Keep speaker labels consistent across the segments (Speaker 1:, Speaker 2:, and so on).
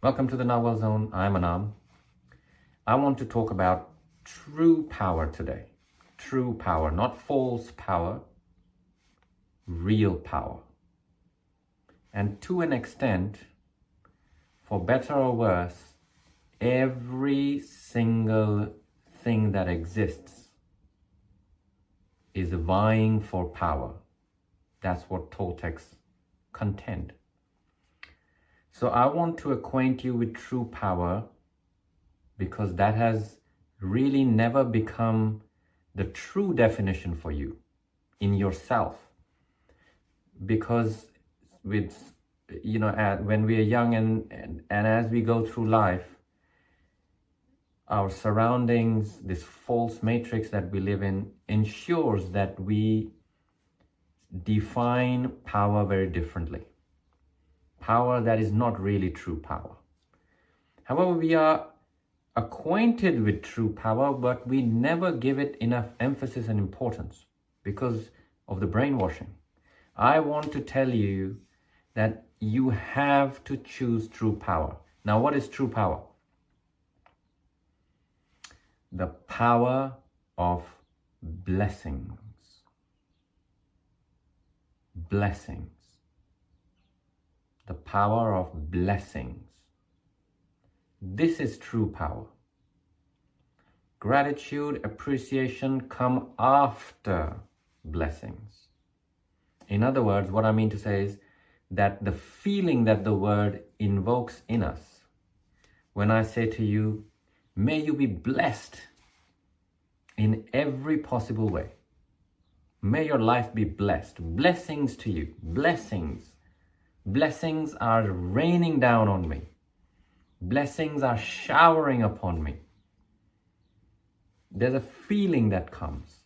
Speaker 1: Welcome to the Nagual Zone. I'm Anaam. I want to talk about true power today. True power, not false power, real power. And to an extent, for better or worse, every single thing that exists is vying for power. That's what Toltecs contend. So I want to acquaint you with true power because that has really never become the true definition for you in yourself. Because when we are young and as we go through life, our surroundings, this false matrix that we live in, ensures that we define power very differently. Power that is not really true power. However, we are acquainted with true power, but we never give it enough emphasis and importance because of the brainwashing. I want to tell you that you have to choose true power. Now, what is true power? The power of blessings. Blessings. The power of blessings. This is true power. Gratitude, appreciation come after blessings. In other words, what I mean to say is that the feeling that the word invokes in us, when I say to you, may you be blessed in every possible way. May your life be blessed. Blessings to you. Blessings. Blessings are raining down on me. Blessings are showering upon me. There's a feeling that comes.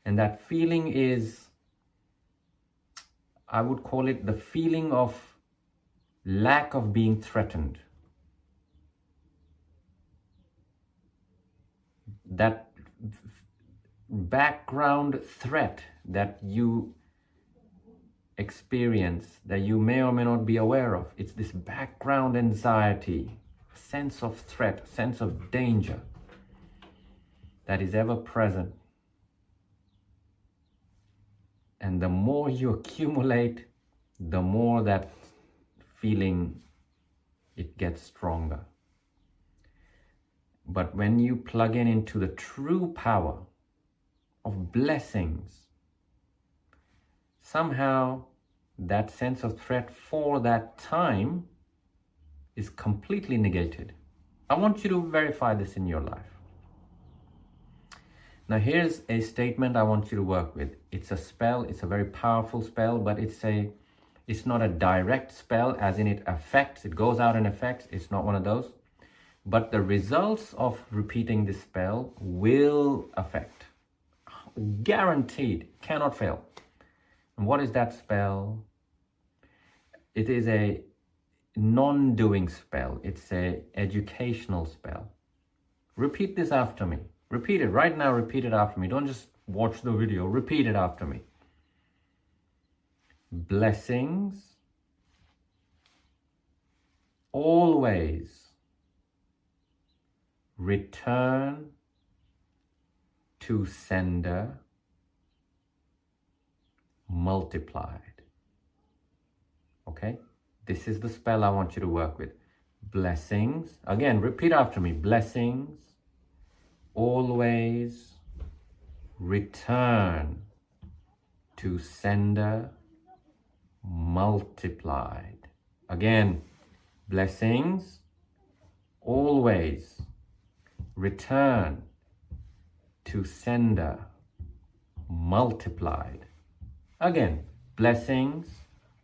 Speaker 1: And that feeling is, I would call it the feeling of lack of being threatened. That background threat that you experience that you may or may not be aware of. It's this background anxiety, sense of threat, sense of danger that is ever present. And the more you accumulate, the more that feeling, it gets stronger. But when you plug into the true power of blessings, somehow that sense of threat for that time is completely negated. I want you to verify this in your life. Now here's a statement I want you to work with. It's a spell, it's a very powerful spell, but it's not a direct spell as in it affects, it goes out and affects, it's not one of those. But the results of repeating this spell will affect. Guaranteed, cannot fail. And what is that spell? It is a non-doing spell. It's an educational spell. Repeat this after me. Repeat it right now. Repeat it after me. Don't just watch the video. Repeat it after me. Blessings always return to sender multiplied. Okay? This is the spell I want you to work with. Blessings. Again, repeat after me. Blessings always return to sender multiplied. Again, blessings always return to sender multiplied. Again, blessings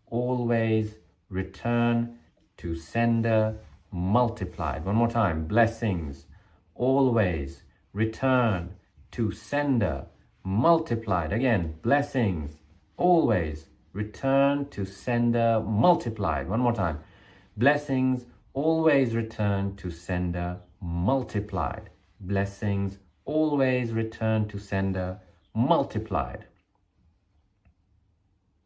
Speaker 1: always return to sender multiplied. One more time. Blessings always return to sender multiplied. Again, blessings always return to sender multiplied. One more time. Blessings always return to sender multiplied. Blessings always return to sender multiplied.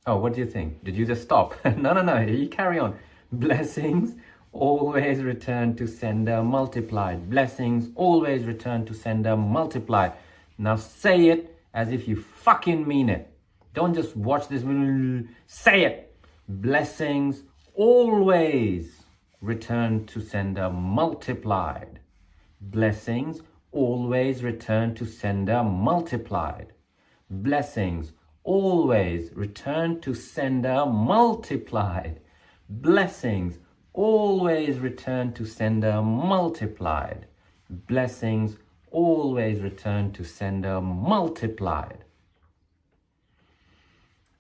Speaker 1: Oh, what do you think? Did you just stop? No, you carry on. Blessings always return to sender multiplied. Blessings always return to sender multiplied. Now say it as if you fucking mean it. Don't just watch this. Say it. Blessings always return to sender multiplied. Blessings always return to sender multiplied. Blessings always return to sender multiplied. Blessings always return to sender multiplied. Blessings always return to sender multiplied.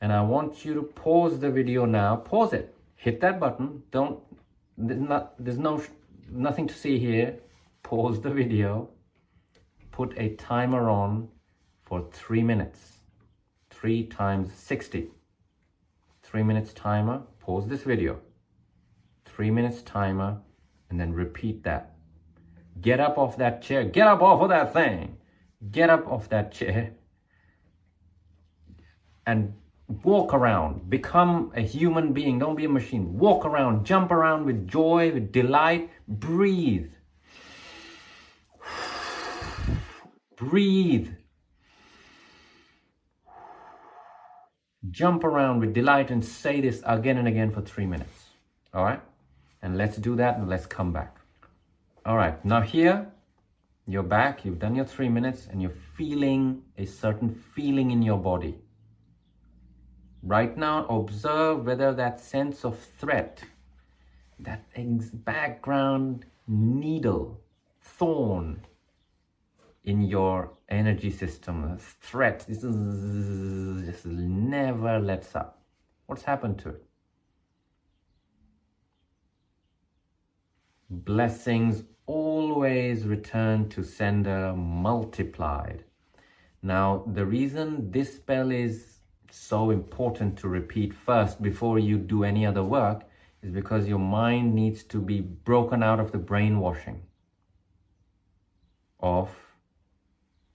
Speaker 1: And I want you to pause the video now. Pause it. Hit that button. There's nothing to see here. Pause the video. Put a timer on for 3 minutes. 3 times 60. 3 minutes timer. Pause this video. 3 minutes timer, and then repeat that. Get up off that chair. Get up off of that thing. Get up off that chair and walk around. Become a human being. Don't be a machine. Walk around. Jump around with joy, with delight. Breathe. Breathe. Jump around with delight and say this again and again for 3 minutes. All right? And let's do that and let's come back. All right. Now here, you're back. You've done your 3 minutes and you're feeling a certain feeling in your body. Right now, observe whether that sense of threat, that background needle, thorn in your energy system, threat, this just never lets up. What's happened to it? Blessings always return to sender multiplied. Now, the reason this spell is so important to repeat first before you do any other work is because your mind needs to be broken out of the brainwashing of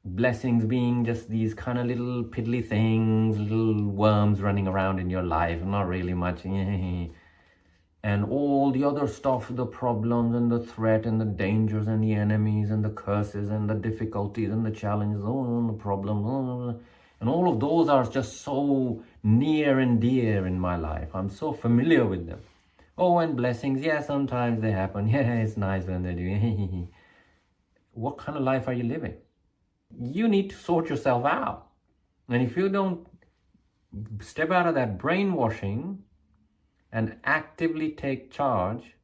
Speaker 1: blessings being just these kind of little piddly things, little worms running around in your life, not really much. And all the other stuff, the problems and the threat and the dangers and the enemies and the curses and the difficulties and the challenges, and the problems, and all of those are just so near and dear in my life. I'm so familiar with them. Oh, and blessings, yeah, sometimes they happen. Yeah, it's nice when they do. What kind of life are you living? You need to sort yourself out. And if you don't step out of that brainwashing and actively take charge,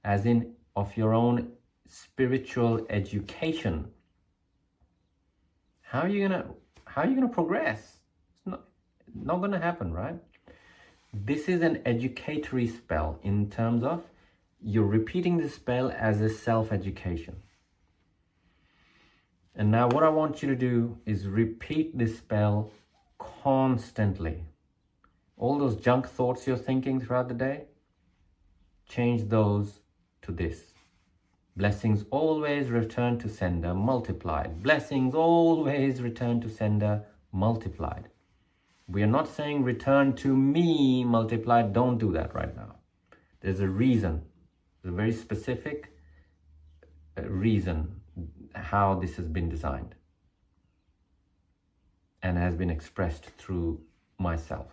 Speaker 1: as in of your own spiritual education, how are you gonna progress? It's not gonna happen, right? This is an educatory spell in terms of you're repeating the spell as a self-education. And now what I want you to do is repeat this spell constantly. All those junk thoughts you're thinking throughout the day, change those to this. Blessings always return to sender multiplied. Blessings always return to sender multiplied. We are not saying return to me multiplied. Don't do that right now. There's a reason. There's a very specific reason how this has been designed and has been expressed through myself.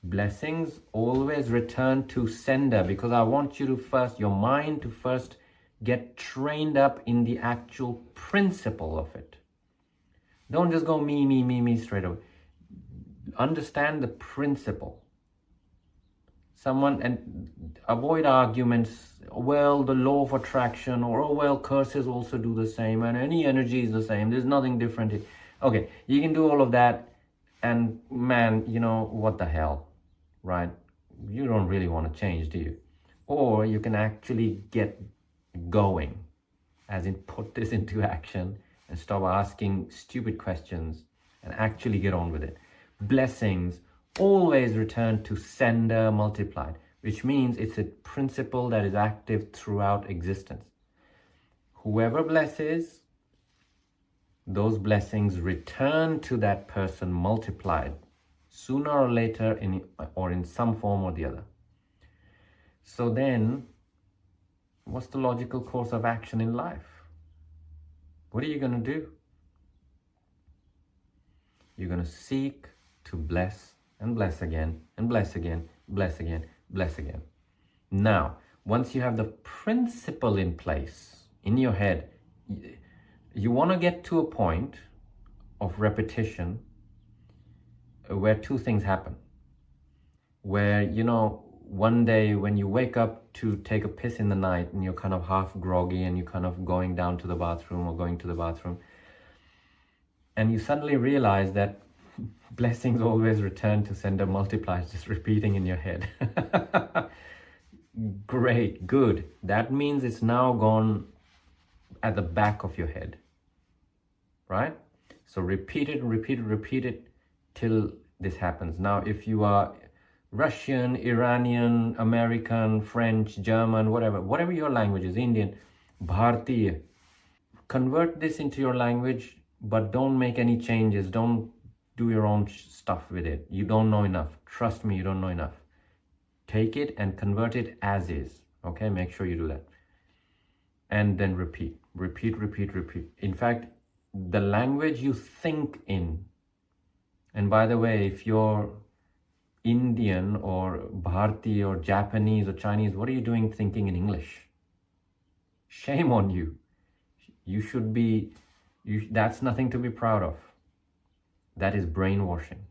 Speaker 1: Blessings always return to sender, because I want you to first, your mind to first get trained up in the actual principle of it. Don't just go me straight away. Understand the principle. And avoid arguments, well, the law of attraction, or, oh, well, curses also do the same, and any energy is the same, there's nothing different. Okay, you can do all of that, and man, what the hell, right? You don't really want to change, do you? Or you can actually get going, as in put this into action and stop asking stupid questions and actually get on with it. Blessings always return to sender multiplied, which means it's a principle that is active throughout existence. Whoever blesses, those blessings return to that person multiplied, sooner or later, in some form or the other. So then, What's the logical course of action in life? What are you going to do? You're going to seek to bless and bless again and bless again, bless again, bless again. Now, once you have the principle in place in your head, you want to get to a point of repetition where two things happen. Where, you know, one day when you wake up to take a piss in the night and you're kind of half groggy and you're kind of going down to the bathroom or going to the bathroom, and you suddenly realize that blessings always return to sender multiplies, just repeating in your head. Great, good. That means it's now gone at the back of your head, right? So repeat it till this happens. Now, if you are Russian, Iranian, American, French, German, whatever your language is, Indian, Bharatiya, convert this into your language, but don't make any changes. Don't do your own stuff with it. You don't know enough. Trust me, you don't know enough. Take it and convert it as is. Okay, make sure you do that. And then repeat. In fact, the language you think in, and by the way, if you're Indian or Bharati or Japanese or Chinese, what are you doing thinking in English? Shame on you. You should be, that's nothing to be proud of. That is brainwashing.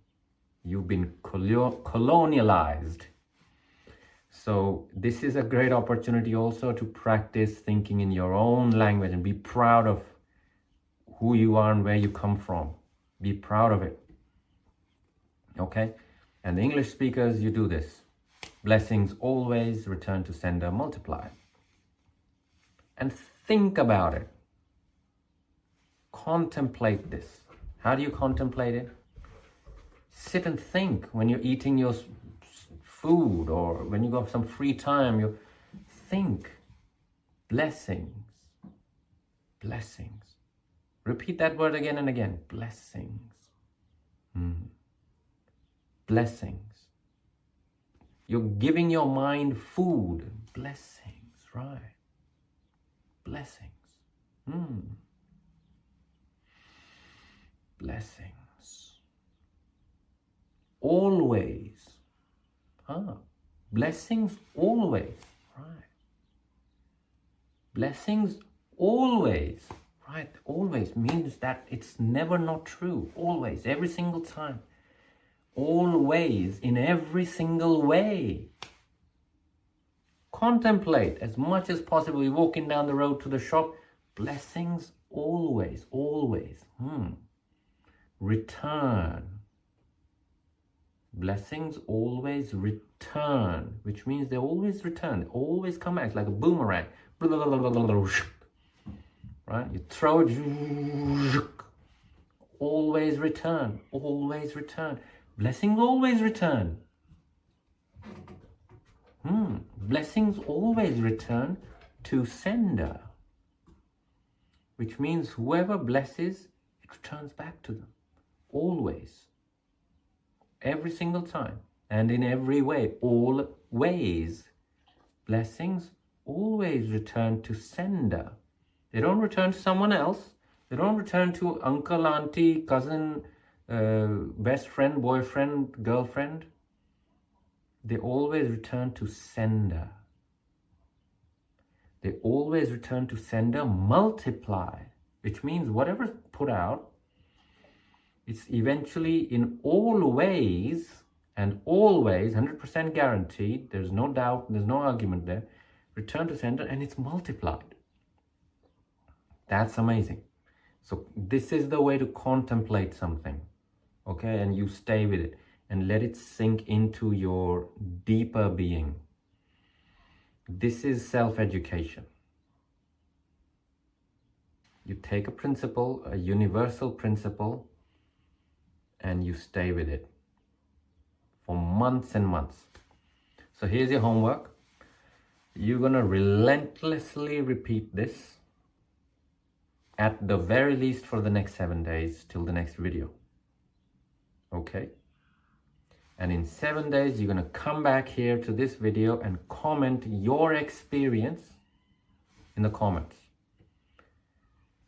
Speaker 1: You've been colonialized. So this is a great opportunity also to practice thinking in your own language and be proud of who you are and where you come from. Be proud of it. Okay? And the English speakers, you do this. Blessings always return to sender multiply. And think about it. Contemplate this. How do you contemplate it? Sit and think when you're eating your food or when you got some free time, you think. Blessings. Blessings. Repeat that word again and again. Blessings. Blessings. You're giving your mind food. Blessings, right. Blessings. Blessings. Always. Blessings always. Right. Blessings always. Right. Always means that it's never not true. Always. Every single time. Always. In every single way. Contemplate as much as possible. You're walking down the road to the shop. Blessings always. Always. Return. Blessings always return, which means they always return. They always come back. It's like a boomerang. Right? You throw it. Always return. Always return. Blessings always return. Blessings always return to sender, which means whoever blesses, it returns back to them. Always. Every single time. And in every way. Always. Blessings always return to sender. They don't return to someone else. They don't return to uncle, auntie, cousin, best friend, boyfriend, girlfriend. They always return to sender. They always return to sender multiplied, which means whatever's put out, it's eventually in all ways and always 100% guaranteed. There's no doubt, there's no argument there. Return to sender and it's multiplied. That's amazing. So this is the way to contemplate something. Okay, and you stay with it and let it sink into your deeper being. This is self-education. You take a principle, a universal principle, and you stay with it for months and months. So here's your homework. You're going to relentlessly repeat this at the very least for the next 7 days till the next video. Okay? And in 7 days, you're going to come back here to this video and comment your experience in the comments.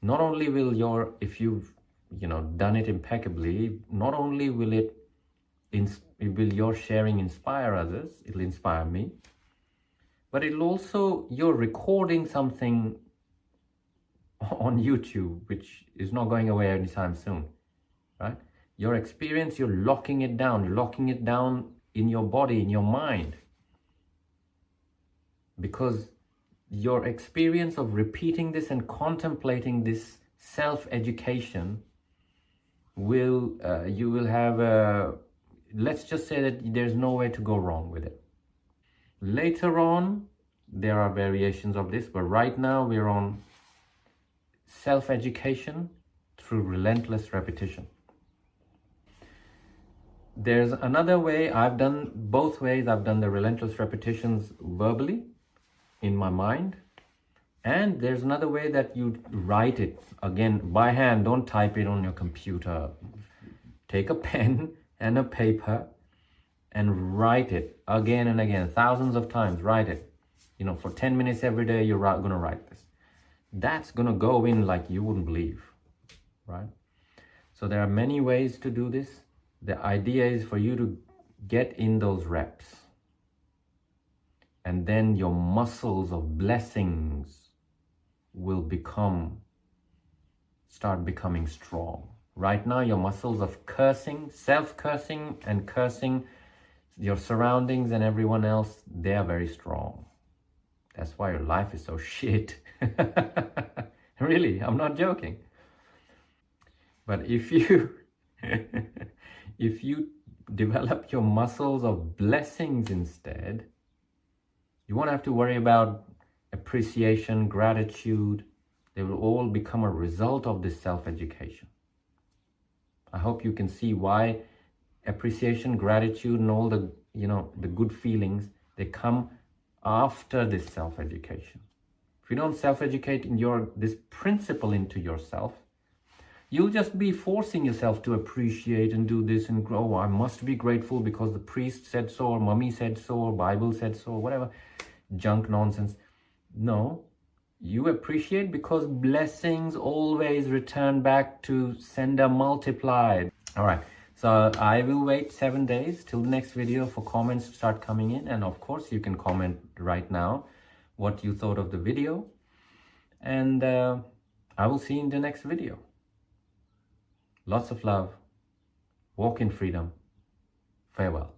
Speaker 1: Not only will if you've done it impeccably, not only will your sharing inspire others, it'll inspire me, but it'll also, you're recording something on YouTube, which is not going away anytime soon, right? Your experience, you're locking it down in your body, in your mind, because your experience of repeating this and contemplating this self-education you will have let's just say that there's no way to go wrong with it. Later on, there are variations of this, but right now we're on self-education through relentless repetition. There's another way. I've done both ways. I've done the relentless repetitions verbally in my mind, and there's another way that you write it again by hand. Don't type it on your computer. Take a pen and a paper and write it again and again, thousands of times. Write it, for 10 minutes every day. You're going to write this. That's going to go in like you wouldn't believe, right? So there are many ways to do this. The idea is for you to get in those reps, and then your muscles of blessings will start becoming strong. Right now, your muscles of cursing, self-cursing and cursing your surroundings and everyone else, they are very strong. That's why your life is so shit. Really, I'm not joking. But if you develop your muscles of blessings instead, you won't have to worry about appreciation, gratitude. They will all become a result of this self-education. I hope you can see why appreciation, gratitude, and all the good feelings, they come after this self-education. If you don't self-educate this principle into yourself, you'll just be forcing yourself to appreciate and do this and grow. I must be grateful because the priest said so, or mummy said so, or Bible said so, or whatever junk nonsense. No, you appreciate because blessings always return back to sender multiplied. All right, so I will wait 7 days till the next video for comments to start coming in. And of course, you can comment right now what you thought of the video. And I will see you in the next video. Lots of love. Walk in freedom. Farewell.